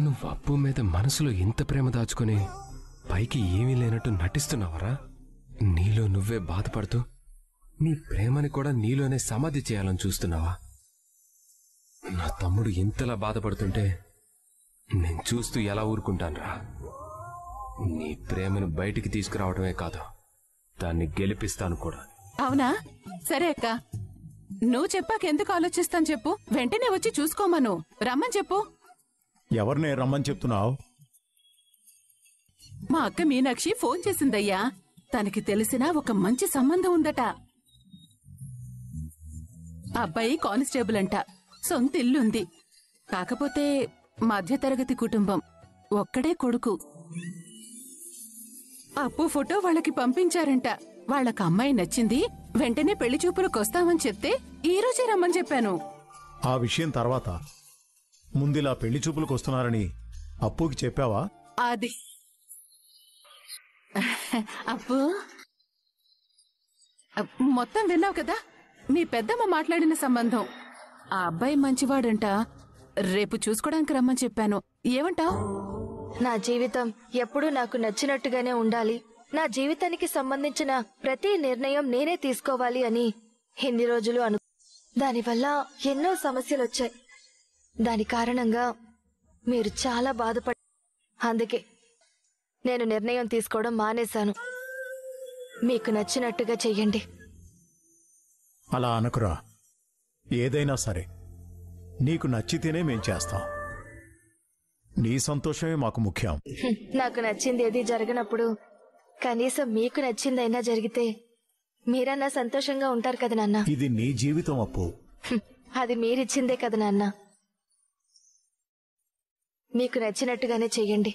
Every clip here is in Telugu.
నువ్వు అప్పు మీద మనసులో ఇంత ప్రేమ దాచుకుని పైకి ఏమీ లేనట్టు నటిస్తున్నావరా? నీలో నువ్వే బాధపడుతూ నీ ప్రేమని కూడా నీలోనే సమాధి చేయాలని చూస్తున్నావా? నా తమ్ముడు ఇంతలా బాధపడుతుంటే నేను చూస్తూ ఎలా ఊరుకుంటానురా? నీ ప్రేమను బయటికి తీసుకురావడమే కాదు, దాన్ని గెలిపిస్తాను కూడా. అవునా? సరే అక్క, నువ్వు చెప్పాక ఎందుకు ఆలోచిస్తాను చెప్పు. వెంటనే వచ్చి చూసుకోమను. రమ్మని చెప్పు. ఎవరినే రమ్మని చెప్తున్నావు? మా అక్క మీనాక్షి ఫోన్ చేసిందయ్యా. తనకి తెలిసిన ఒక మంచి సంబంధం ఉందట. అబ్బాయి కానిస్టేబుల్ అంట. సొంత ఇల్లుంది. కాకపోతే మధ్యతరగతి కుటుంబం. ఒక్కడే కొడుకు. అప్పు ఫోటో వాళ్ళకి పంపించారంట. వాళ్ళకి అమ్మాయి నచ్చింది. వెంటనే పెళ్లి చూపులకు వస్తామని చెప్తే ఈ రోజే రమ్మని చెప్పాను. ఆ విషయం తర్వాత ముందిలా పెళ్లి చూపులకు వస్తున్నారని అప్పుకి చెప్పావా? అది అప్పు మొత్తం విన్నావు కదా. మీ పెద్దమ్మ మాట్లాడిన సంబంధం. ఆ అబ్బాయి మంచివాడంట. రేపు చూసుకోవడానికి రమ్మని చెప్పాను. ఏమంటావ్? నా జీవితం ఎప్పుడూ నాకు నచ్చినట్టుగానే ఉండాలి, నా జీవితానికి సంబంధించిన ప్రతి నిర్ణయం నేనే తీసుకోవాలి అని ఇన్ని రోజులు దానివల్ల ఎన్నో సమస్యలొచ్చాయి. దాని కారణంగా మీరు చాలా అందుకే నేను నిర్ణయం తీసుకోవడం మానేశాను. మీకు నచ్చినట్టుగా చెయ్యండి. అలా అనకురా. ఏదైనా సరే నీకు నచ్చితేనే మేం చేస్తాం. నీ సంతోషమే మాకు ముఖ్యం. నాకు నచ్చింది ఏది జరగనప్పుడు కనీసం మీకు నచ్చిందైనా జరిగితే మీరన్నా సంతోషంగా ఉంటారు కదా నాన్న. ఇది నీ జీవితం అప్పు. అది మీరిచ్చిందే కదా నాన్న. మీకు నచ్చినట్టుగానే చెయ్యండి.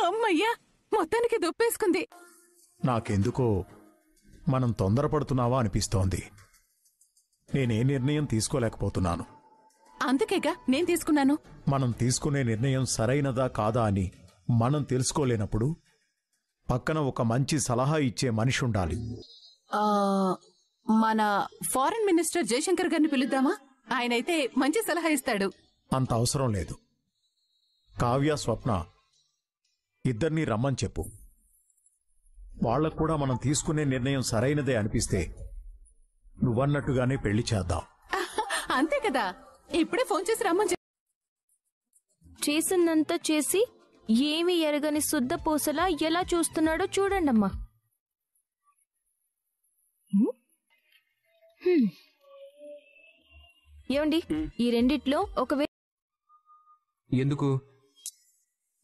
అమ్మయ్యా, మొత్తానికి దుప్పేసుకుంది. నాకెందుకో మనం తొందరపడుతున్నావా అనిపిస్తోంది. నేనే నిర్ణయం తీసుకోలేకపోతున్నాను. అందుకేగా నేను తీసుకున్నాను. మనం తీసుకునే నిర్ణయం సరైనదా కాదా అని మనం తెలుసుకోలేనప్పుడు పక్కన ఒక మంచి సలహా ఇచ్చే మనిషి ఉండాలి. మన ఫారెన్ మినిస్టర్ జయశంకర్ గారిని పిలుద్దామా? ఆయనైతే మంచి సలహా ఇస్తాడు. అంత అవసరం లేదు. కావ్య, స్వప్న ఇద్దరినీ రమ్మని చెప్పు. వాళ్లకు కూడా మనం తీసుకునే నిర్ణయం సరైనదే అనిపిస్తే నువ్వన్నట్టుగానే పెళ్లి చేద్దాం. అంతే కదా. ఇప్పుడే ఫోన్ చేసి రమ్మని చేసిందంతా చేసి ఏమి ఎరగని శుద్ధ పూసలా ఎలా చూస్తున్నాడో చూడండమ్మా. ఏమండి, ఈ రెండిట్లో ఎందుకు?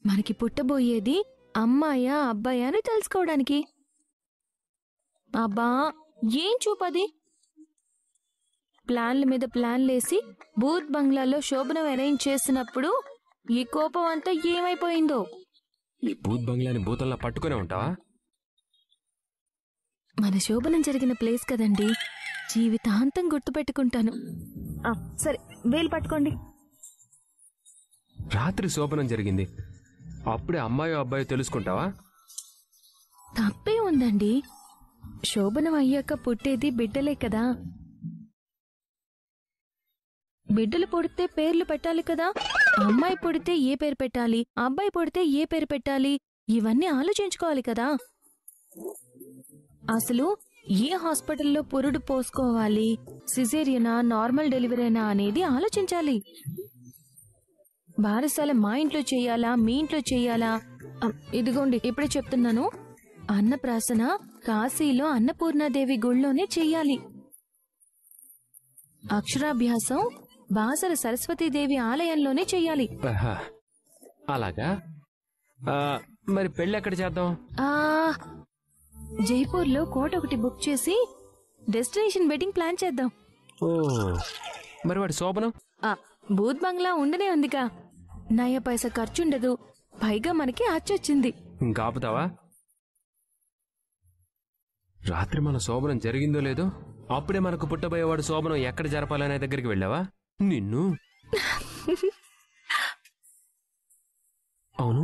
మనకి పుట్టబోయేది అమ్మాయా అబ్బాయా అని తెలుసుకోవడానికి. అబ్బా, ఏం చూపది? ప్లాన్ల మీద ప్లాన్లేసి బూత్ బంగ్లాలో శోభనం అరేంజ్ చేసినప్పుడు ఈ కోపం అంతా ఏమైపోయిందో. ఈ బూత్ బంగ్లాని బూతల్లా పట్టుకునే ఉంటావా? మన శోభనం జరిగిన ప్లేస్ కదండి, జీవితాంతం గుర్తుపెట్టుకుంటాను. సరే, వేలు పట్టుకోండి. రాత్రి శోభనం జరిగింది, అప్పుడే అమ్మాయో అబ్బాయో తెలుసుకుంటావా? తప్పే ఉందండి. శోభనం అయ్యాక పుట్టేది బిడ్డలే కదా. బిడ్డలు పుడితే పేర్లు పెట్టాలి కదా. అమ్మాయి పుడితే ఏ పేరు పెట్టాలి, అబ్బాయి పుడితే ఏ పేరు పెట్టాలి, ఇవన్నీ ఆలోచించుకోవాలి కదా. అసలు ఏ హాస్పిటల్లో పురుడు పోసుకోవాలి, సిజేరియనా నార్మల్ డెలివరీనా అనేది ఆలోచించాలి. బారసాల మా ఇంట్లో చెయ్యాలా, మీ ఇంట్లో చెయ్యాలా? ఇదిగోండి, ఇప్పుడే చెప్తున్నాను. అన్నప్రాసన కాశీలో అన్నపూర్ణాదేవి గుళ్ళోనే చెయ్యాలి. అక్షరాభ్యాసం బాసర సరస్వతీదేవి ఆలయంలోనే చెయ్యాలి. అలాగా? మరి పెళ్ళి ఎక్కడ చేద్దాం? జైపూర్లో కోట ఒకటి బుక్ చేసి డెస్టినేషన్ వెడ్డింగ్ ప్లాన్ చేద్దాం. మరి వాడి శోభనం బూత్ బంగ్లా ఉండనే ఉందిగా. నయ పైసా ఖర్చుండదు, పైగా మనకి అచ్చొచ్చింది. ఇంకాపుతావా? రాత్రి మన శోభనం జరిగిందో లేదో అప్పుడే మనకు పుట్టబోయేవాడు శోభనం ఎక్కడ జరపాలనే దగ్గరికి వెళ్ళావా? నిన్ను అవును,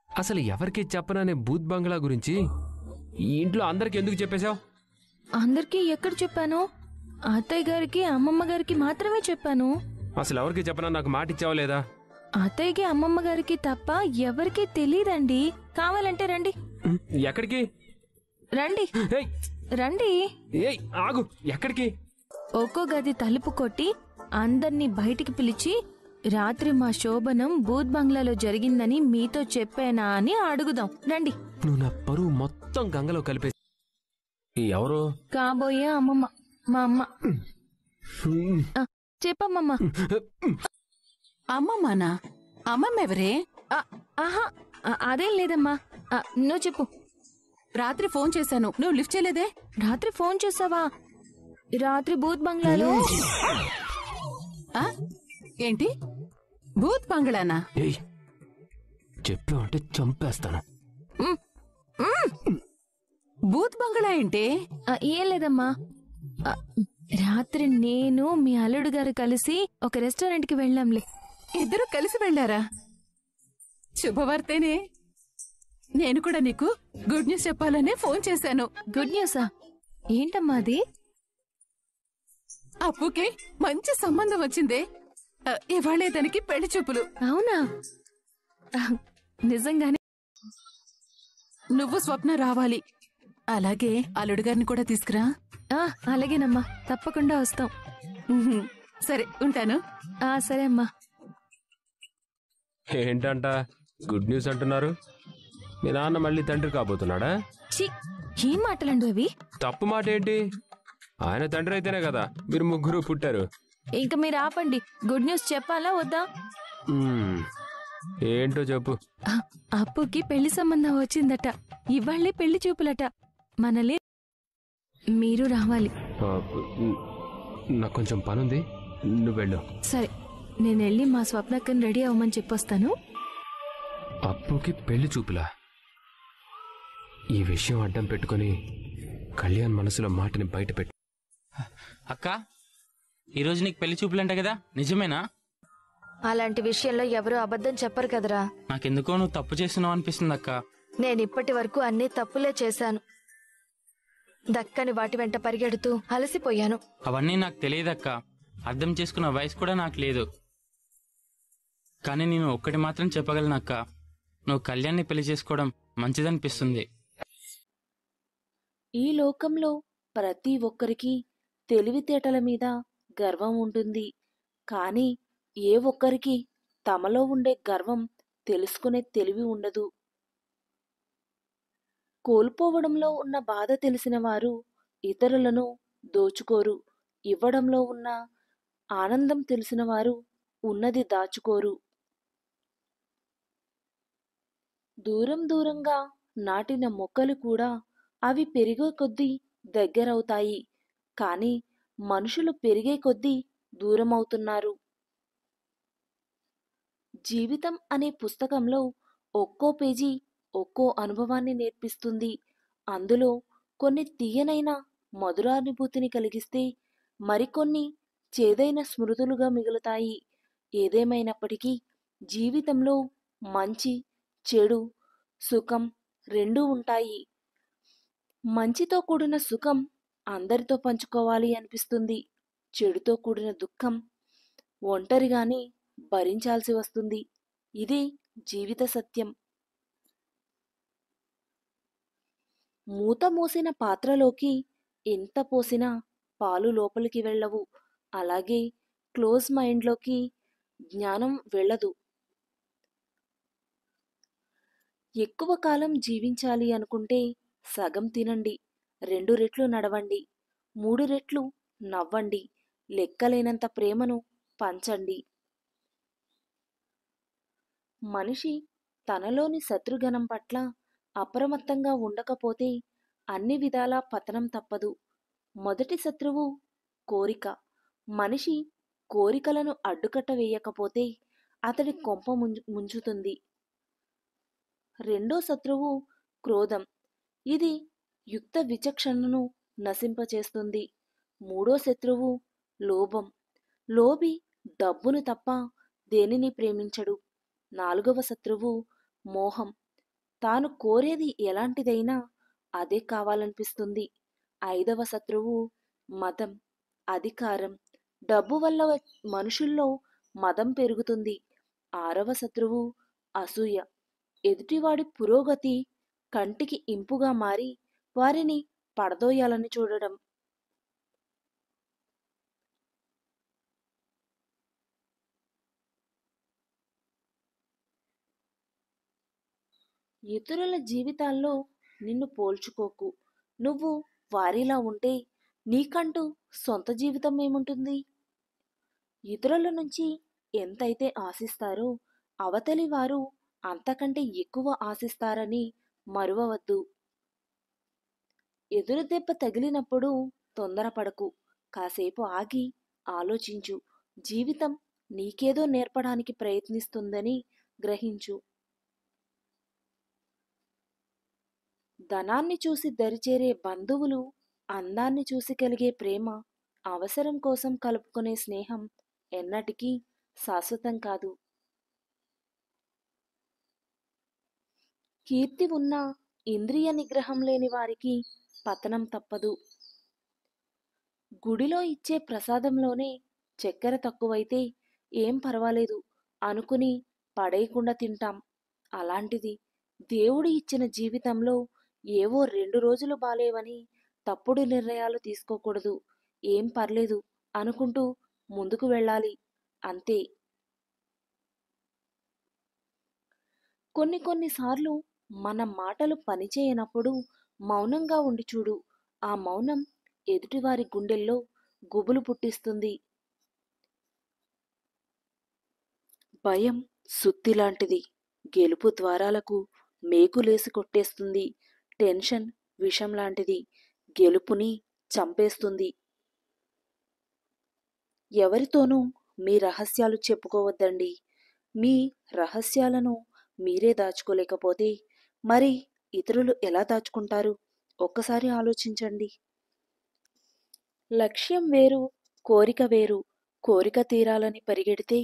అసలు ఎవరికి చెప్పననే బూత్ బంగ్లా గురించి ఈ ఇంట్లో అందరికి ఎందుకు చెప్పేశావు? అందరికీ ఎక్కడ చెప్పాను? అత్తయ్య గారికి అమ్మమ్మ గారికి మాత్రమే చెప్పాను. అసలు ఎవరికి చెప్పనా? నాకు మాట ఇచ్చావా లేదా? అత్తయ్యకి అమ్మమ్మ గారికి తప్ప ఎవరికీ తెలీదండి. కావాలంటే రండి. ఎక్కడికి? రండి ఏయ్, రండి. ఏయ్, ఆగు. ఎక్కడికి? ఒక్కో గది తలుపు కొట్టి అందర్నీ బయటికి పిలిచి రాత్రి మా శోభనం బూత్ బంగ్లాలో జరిగిందని మీతో చెప్పానా అని అడుగుదాం. రండి. నువ్వు నా పరువు మొత్తం గంగలో కలిపే. ఎవరు? కాబోయే అమ్మమ్మ, మా అమ్మ. ఆ, చెప్పమ్మమ్మ. అమ్మమ్మానా? అమ్మమ్మెవరే? ఆహా, అదేం లేదమ్మా. నువ్వు చెప్పు. రాత్రి ఫోన్ చేశాను, నువ్వు లిఫ్ట్ చేయలేదే? రాత్రి ఫోన్ చేసావా? రాత్రి బూత్ బంగ్లాలో. ఆ? ఏంటి? భూత్ బంగ్లానా? ఏయ్, చెప్పావంటే చంపేస్తాను. భూత్ బంగ్లా ఏంటి? ఏం లేదమ్మా. ఆ, రాత్రి నేను మీ అల్లుడు గారు కలిసి ఒక రెస్టారెంట్కి వెళ్ళాంలే. ఇద్దరు కలిసి వెళ్ళారా? శుభవార్తేనే. నేను కూడా నీకు గుడ్ న్యూస్ చెప్పాలనే ఫోన్ చేశాను. గుడ్ న్యూసా? ఏంటమ్మా అది? అప్పుకి మంచి సంబంధం వచ్చిందే. ఇవాళే దానికి పెళ్లి చూపులు. అవునా? నిజంగానే? నువ్వు స్వప్న రావాలి. అలాగే అల్లుడు గారిని కూడా తీసుకురా. అలాగేనమ్మా, తప్పకుండా వస్తాం. సరే, ఉంటాను. సరే అమ్మా. ఏంటంట గుడ్ న్యూస్ అంటున్నారు? మీ నాన్న మళ్ళీ తండ్రి కాబోతున్నాడా? ఛీ, ఏం మాటలండు అవి? తప్పు మాట ఏంటి? ఆయన తండ్రి అయితేనే కదా మీరు ముగ్గురు పుట్టారు. ఇంకా మీరు ఆపండి. గుడ్ న్యూస్ చెప్పాలా వద్దా? ఏంటో చెప్పు. అప్పుకి పెళ్లి సంబంధం వచ్చిందట. ఇవాళ్ళే పెళ్లి చూపులట. మనలే మీరు రావాలి. నాకు కొంచెం పనుంది, నువ్వు వెళ్ళు. సరే, నేను వెళ్ళి మా స్వప్నక్కని రెడీ అవ్వమని చెప్పొస్తాను. అప్పుకి పెళ్లి చూపులా? ఈ విషయం అడ్డం పెట్టుకుని కళ్యాణ్ మనసులో మాటని బయట పెట్టు. అక్క, ఈరోజు నీకు పెళ్లి చూపులంట కదా, నిజమేనా? అలాంటి విషయంలో ఎవరూ అబద్ధం చెప్పరు కదరా. నాకెందుకో నువ్వు తప్పు చేస్తున్నావు అనిపిస్తుంది అక్క. నేనిప్పటి వరకు అన్ని తప్పులే చేశాను. దక్కని వాటి వెంట పరిగెడుతూ అలసిపోయాను. అవన్నీ నాకు తెలియదక్క. అర్థం చేసుకున్న వయసు కూడా నాకు లేదు. కానీ నేను ఒక్కటి మాత్రం చెప్పగలను అక్క, నువ్వు కళ్యాణ్ని పెళ్లి చేసుకోవడం మంచిదనిపిస్తుంది. ఈ లోకంలో ప్రతి ఒక్కరికి తెలివితేటల మీద గర్వం ఉంటుంది. కానీ ఏ ఒక్కరికి తమలో ఉండే గర్వం తెలుసుకునే తెలివి ఉండదు. కోల్పోవడంలో ఉన్న బాధ తెలిసిన వారు ఇతరులను దోచుకోరు. ఇవ్వడంలో ఉన్న ఆనందం తెలిసిన వారు ఉన్నది దాచుకోరు. దూరం దూరంగా నాటిన మొక్కలు కూడా అవి పెరిగే కొద్దీ దగ్గరవుతాయి. కానీ మనుషులు పెరిగే కొద్దీ దూరమవుతున్నారు. జీవితం అనే పుస్తకంలో ఒక్కో పేజీ ఒక్కో అనుభవాన్ని నేర్పిస్తుంది. అందులో కొన్ని తీయనైన మధురానుభూతిని కలిగిస్తే మరికొన్ని చేదైన స్మృతులుగా మిగులుతాయి. ఏదేమైనప్పటికీ జీవితంలో మంచి, చెడు, సుఖం రెండూ ఉంటాయి. మంచితో కూడిన సుఖం అందరితో పంచుకోవాలి అనిపిస్తుంది. చెడుతో కూడిన దుఃఖం ఒంటరిగానే భరించాల్సి వస్తుంది. ఇదే జీవిత సత్యం. మూత మోసిన పాత్రలోకి ఎంత పోసినా పాలు లోపలికి వెళ్ళవు. అలాగే క్లోజ్ మైండ్లోకి జ్ఞానం వెళ్ళదు. ఎక్కువ కాలం జీవించాలి అనుకుంటే సగం తినండి, 2 రెట్లు నడవండి, 3 రెట్లు నవ్వండి, లెక్కలేనంత ప్రేమను పంచండి. మనిషి తనలోని శత్రుగణం పట్ల అప్రమత్తంగా ఉండకపోతే అన్ని విధాలా పతనం తప్పదు. మొదటి శత్రువు కోరిక. మనిషి కోరికలను అడ్డుకట్ట వేయకపోతే అతడి కొంప ముంచుతుంది. రెండో శత్రువు క్రోధం. ఇది యుక్త విచక్షణను నశింపచేస్తుంది. మూడో శత్రువు లోభం. లోభి డబ్బును తప్ప దేనిని ప్రేమించడు. నాలుగవ శత్రువు మోహం. తాను కోరేది ఎలాంటిదైనా అదే కావాలనిపిస్తుంది. ఐదవ శత్రువు మతం. అధికారం, డబ్బు వల్ల మనుషుల్లో మదం పెరుగుతుంది. 6వ శత్రువు అసూయ. ఎదుటివాడి పురోగతి కంటికి ఇంపుగా మారి వారిని పడదోయాలని చూడడం. ఇతరుల జీవితాల్లో నిన్ను పోల్చుకోకు. నువ్వు వారిలా ఉంటే నీకంటూ సొంత జీవితం ఏముంటుంది? ఇతరుల నుంచి ఎంతైతే ఆశిస్తారో అవతలి వారు అంతకంటే ఎక్కువ ఆశిస్తారని మరువవద్దు. ఎదురు దెబ్బ తగిలినప్పుడు తొందరపడకు. కాసేపు ఆగి ఆలోచించు. జీవితం నీకేదో నేర్పడానికి ప్రయత్నిస్తుందని గ్రహించు. ధనాన్ని చూసి దరిచేరే బంధువులు, అందాన్ని చూసి కలిగే ప్రేమ, అవసరం కోసం కలుపుకునే స్నేహం ఎన్నటికీ శాశ్వతం కాదు. కీర్తి ఉన్నా ఇంద్రియ నిగ్రహం లేని వారికి పతనం తప్పదు. గుడిలో ఇచ్చే ప్రసాదంలోనే చక్కెర తక్కువైతే ఏం పర్వాలేదు అనుకుని పడేయకుండా తింటాం. అలాంటిది దేవుడు ఇచ్చిన జీవితంలో ఏవో 2 రోజులు బాలేవని తప్పుడు నిర్ణయాలు తీసుకోకూడదు. ఏం పర్లేదు అనుకుంటూ ముందుకు వెళ్ళాలి, అంతే. కొన్నిసార్లు మన మాటలు పనిచేయనప్పుడు మౌనంగా ఉండి చూడు. ఆ మౌనం ఎదుటివారి గుండెల్లో గుబులు పుట్టిస్తుంది. భయం సుత్తిలాంటిది. గెలుపు ద్వారాలకు మేకులేసి కొట్టేస్తుంది. టెన్షన్ విషం లాంటిది. గెలుపుని చంపేస్తుంది. ఎవరితోనూ మీ రహస్యాలు చెప్పుకోవద్దండి. మీ రహస్యాలను మీరే దాచుకోలేకపోతే మరి ఇతరులు ఎలా దాచుకుంటారు? ఒక్కసారి ఆలోచించండి. లక్ష్యం వేరు, కోరిక వేరు. కోరిక తీరాలని పరిగెడితే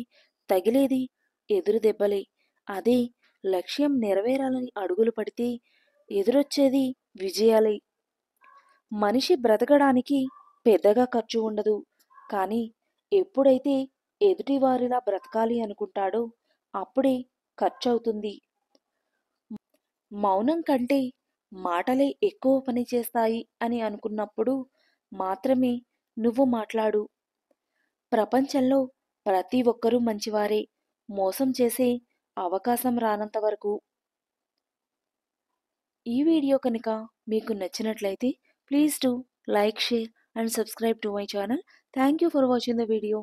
తగిలేది ఎదురు దెబ్బలే. అదే లక్ష్యం నెరవేరాలని అడుగులు పడితే ఎదురొచ్చేది విజయాలే. మనిషి బ్రతకడానికి పెద్దగా ఖర్చు ఉండదు. కానీ ఎప్పుడైతే ఎదుటివారిలా బ్రతకాలి అనుకుంటాడో అప్పుడే ఖర్చవుతుంది. మౌనం కంటే మాటలే ఎక్కువ పని చేస్తాయి అని అనుకున్నప్పుడు మాత్రమే నువ్వు మాట్లాడు. ప్రపంచంలో ప్రతి ఒక్కరూ మంచివారే. మోసం చేసే అవకాశం రానంత వరకు. ఈ వీడియో కనుక మీకు నచ్చినట్లయితే please do like, share and subscribe to my channel. Thank you for watching the video.